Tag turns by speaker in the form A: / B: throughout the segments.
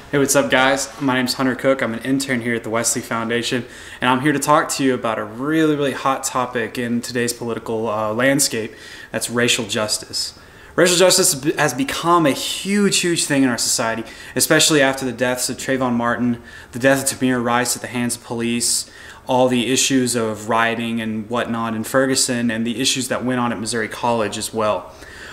A: Hey, what's up guys? My name's Hunter Cook. I'm an intern here at the Wesley Foundation, and I'm here to talk to you about a really hot topic in today's political landscape. That's racial justice. Racial justice has become a huge thing in our society, especially after the deaths of Trayvon Martin, the death of Tamir Rice at the hands of police, all the issues of rioting and whatnot in Ferguson, and the issues that went on at Missouri College as well.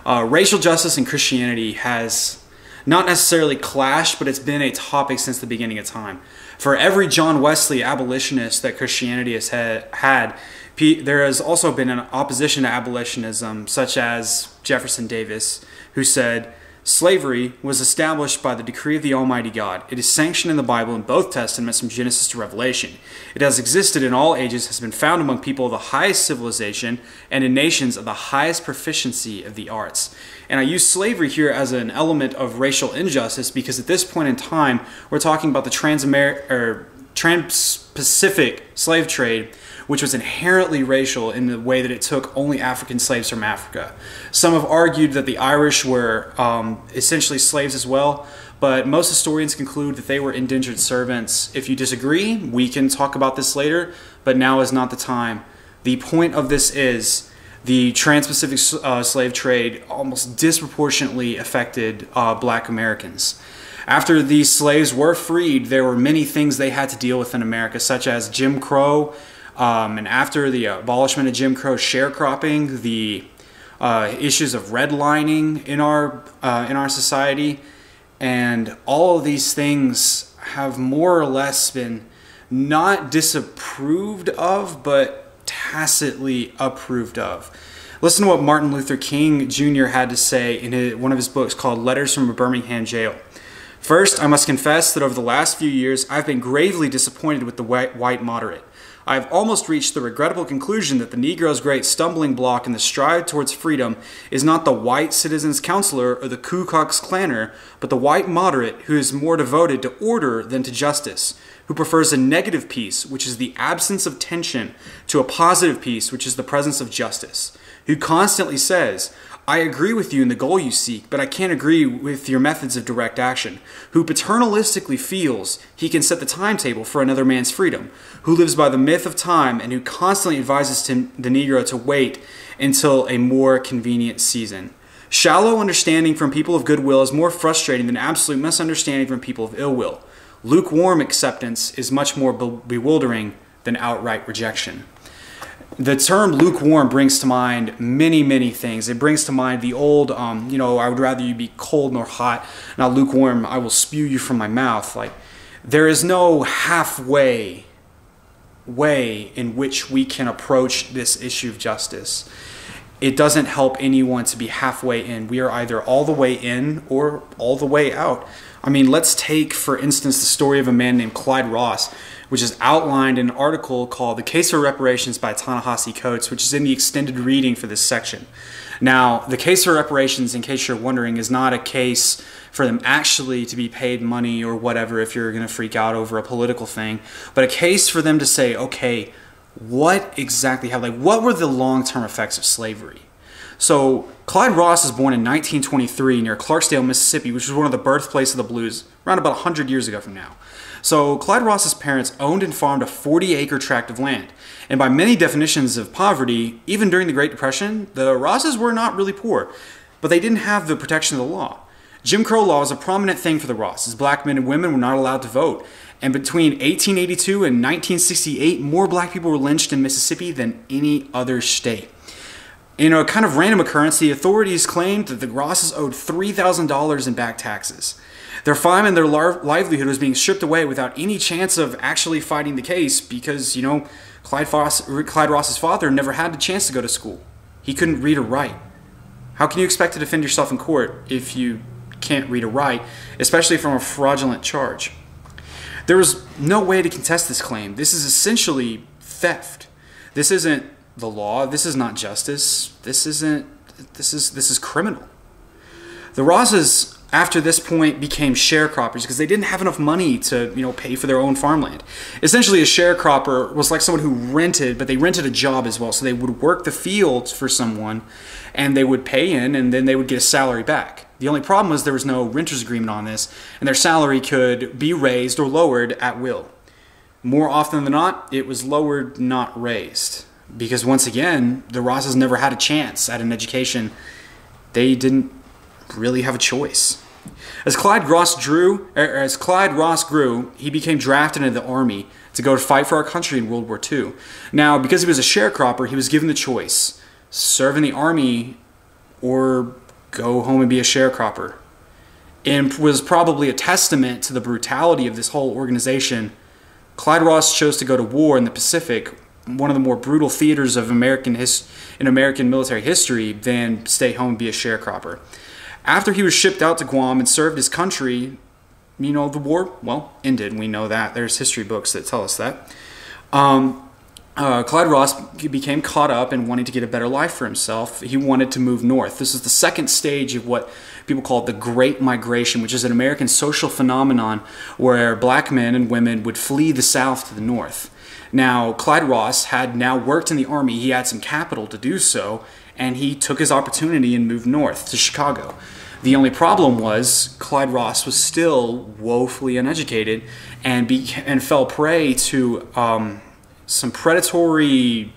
A: Racial justice and Christianity has not necessarily clashed, but it's been a topic since the beginning of time. For every John Wesley abolitionist that Christianity has had, there has also been an opposition to abolitionism, such as Jefferson Davis, who said, "Slavery was established by the decree of the Almighty God. It is sanctioned in the Bible in both Testaments from Genesis to Revelation. It has existed in all ages, has been found among people of the highest civilization, and in nations of the highest proficiency of the arts." And I use slavery here as an element of racial injustice because at this point in time, we're talking about the Trans-Pacific slave trade, which was inherently racial in the way that it took only African slaves from Africa. Some have argued that the Irish were essentially slaves as well, but most historians conclude that they were indentured servants. If you disagree, we can talk about this later, but now is not the time. The point of this is the Trans-Pacific slave trade almost disproportionately affected Black Americans. After these slaves were freed, there were many things they had to deal with in America, such as Jim Crow, and after the abolishment of Jim Crow, sharecropping, the issues of redlining in our society, and all of these things have more or less been not disapproved of, but tacitly approved of. Listen to what Martin Luther King Jr. had to say in one of his books called Letters from a Birmingham Jail. "First, I must confess that over the last few years, I've been gravely disappointed with the white moderate. I have almost reached the regrettable conclusion that the Negro's great stumbling block in the stride towards freedom is not the white citizen's counselor or the Ku Klux Klaner, but the white moderate who is more devoted to order than to justice, who prefers a negative peace, which is the absence of tension, to a positive peace, which is the presence of justice, who constantly says, 'I agree with you in the goal you seek, but I can't agree with your methods of direct action,' who paternalistically feels he can set the timetable for another man's freedom, who lives by the myth of time, and who constantly advises the Negro to wait until a more convenient season. Shallow understanding from people of goodwill is more frustrating than absolute misunderstanding from people of ill will. Lukewarm acceptance is much more bewildering than outright rejection." The term lukewarm brings to mind many things. It brings to mind the old, I would rather you be cold nor hot, not lukewarm, I will spew you from my mouth. Like, there is no halfway way in which we can approach this issue of justice. It doesn't help anyone to be halfway in. We are either all the way in or all the way out. I mean, let's take, for instance, the story of a man named Clyde Ross, which is outlined in an article called The Case for Reparations by Ta-Nehisi Coates, which is in the extended reading for this section. Now, the case for reparations, in case you're wondering, is not a case for them actually to be paid money or whatever if you're going to freak out over a political thing, but a case for them to say, okay, what exactly happened? Like, what were the long-term effects of slavery? So Clyde Ross was born in 1923 near Clarksdale, Mississippi, which was one of the birthplaces of the blues, around about 100 years ago from now. So Clyde Ross's parents owned and farmed a 40-acre tract of land. And by many definitions of poverty, even during the Great Depression, the Rosses were not really poor, but they didn't have the protection of the law. Jim Crow law was a prominent thing for the Rosses. Black men and women were not allowed to vote. And between 1882 and 1968, more black people were lynched in Mississippi than any other state. In a kind of random occurrence, the authorities claimed that the Rosses owed $3,000 in back taxes. Their farm and their livelihood was being stripped away without any chance of actually fighting the case because, Clyde Ross's father never had the chance to go to school. He couldn't read or write. How can you expect to defend yourself in court if you can't read or write, especially from a fraudulent charge? There was no way to contest this claim. This is essentially theft. This isn't the law. This is not justice. This is criminal. The Rosses, after this point, became sharecroppers because they didn't have enough money to, pay for their own farmland. Essentially, a sharecropper was like someone who rented, but they rented a job as well. So they would work the fields for someone, and they would pay in, and then they would get a salary back. The only problem was there was no renters agreement on this, and their salary could be raised or lowered at will. More often than not, it was lowered, not raised. Because once again, the Rosses never had a chance at an education. They didn't really have a choice. As Clyde Ross grew, he became drafted into the army to go to fight for our country in World War II. Now, because he was a sharecropper, he was given the choice: serve in the army or go home and be a sharecropper. And was probably a testament to the brutality of this whole organization. Clyde Ross chose to go to war in the Pacific, one of the more brutal theaters of American military history, than stay home and be a sharecropper. After he was shipped out to Guam and served his country, the war, well, ended. We know that. There's history books that tell us that. Clyde Ross became caught up in wanting to get a better life for himself. He wanted to move north. This is the second stage of what people call the Great Migration, which is an American social phenomenon where black men and women would flee the South to the north. Now, Clyde Ross had now worked in the army. He had some capital to do so, and he took his opportunity and moved north to Chicago. The only problem was Clyde Ross was still woefully uneducated and fell prey to some predatory,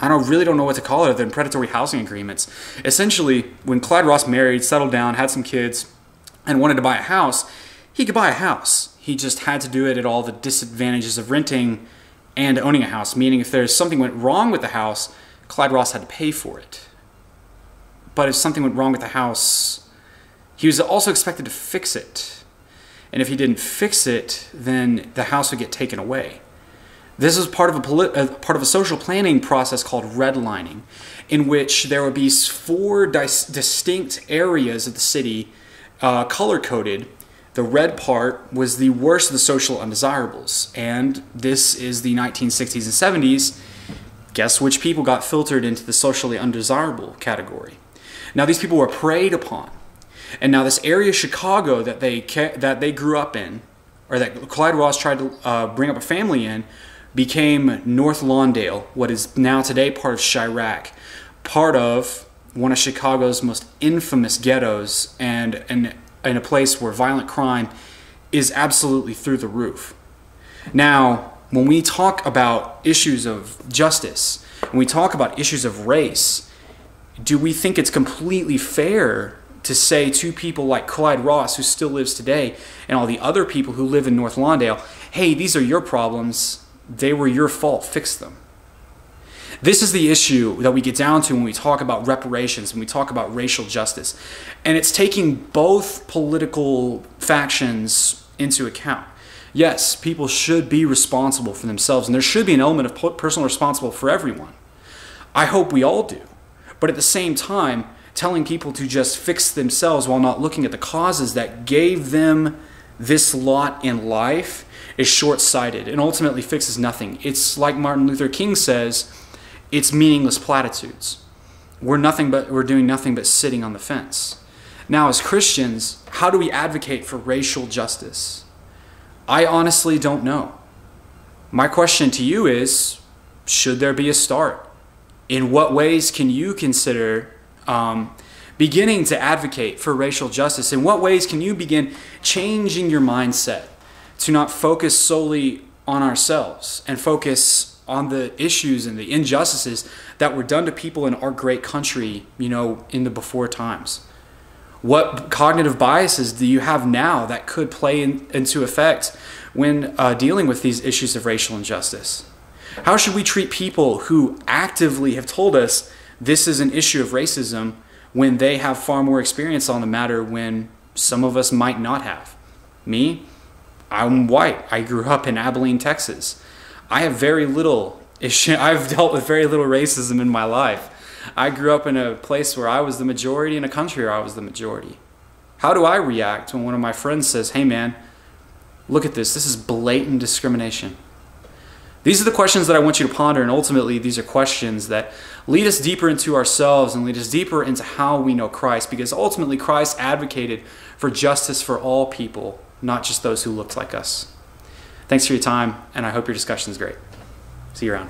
A: really don't know what to call it other than predatory housing agreements. Essentially, when Clyde Ross married, settled down, had some kids, and wanted to buy a house, he could buy a house. He just had to do it at all the disadvantages of renting and owning a house, meaning if there's something went wrong with the house, Clyde Ross had to pay for it. But if something went wrong with the house, he was also expected to fix it. And if he didn't fix it, then the house would get taken away. This is part of a social planning process called redlining, in which there would be 4 distinct areas of the city color-coded. The red part was the worst of the social undesirables, and this is the 1960s and 70s. Guess which people got filtered into the socially undesirable category? Now these people were preyed upon, and now this area of Chicago that they grew up in, or that Clyde Ross tried to bring up a family in, became North Lawndale, what is now today part of Chirac, part of one of Chicago's most infamous ghettos, and in a place where violent crime is absolutely through the roof. Now, when we talk about issues of justice, when we talk about issues of race, do we think it's completely fair to say to people like Clyde Ross, who still lives today, and all the other people who live in North Lawndale, hey, these are your problems, they were your fault, fix them? This is the issue that we get down to when we talk about reparations, when we talk about racial justice. And it's taking both political factions into account. Yes, people should be responsible for themselves, and there should be an element of personal responsibility for everyone. I hope we all do. But at the same time, telling people to just fix themselves while not looking at the causes that gave them this lot in life is short-sighted and ultimately fixes nothing. It's like Martin Luther King says, it's meaningless platitudes. We're doing nothing but sitting on the fence. Now, as Christians, how do we advocate for racial justice? I honestly don't know. My question to you is, should there be a start? In what ways can you consider beginning to advocate for racial justice? In what ways can you begin changing your mindset to not focus solely on ourselves and focus on the issues and the injustices that were done to people in our great country, in the before times? What cognitive biases do you have now that could play into effect when dealing with these issues of racial injustice? How should we treat people who actively have told us this is an issue of racism when they have far more experience on the matter when some of us might not have? Me, I'm white. I grew up in Abilene, Texas. I have very little issue. I've dealt with very little racism in my life. I grew up in a place where I was the majority, in a country where I was the majority. How do I react when one of my friends says, hey man, look at this. This is blatant discrimination. These are the questions that I want you to ponder, and ultimately these are questions that lead us deeper into ourselves and lead us deeper into how we know Christ, because ultimately Christ advocated for justice for all people, not just those who looked like us. Thanks for your time, and I hope your discussion is great. See you around.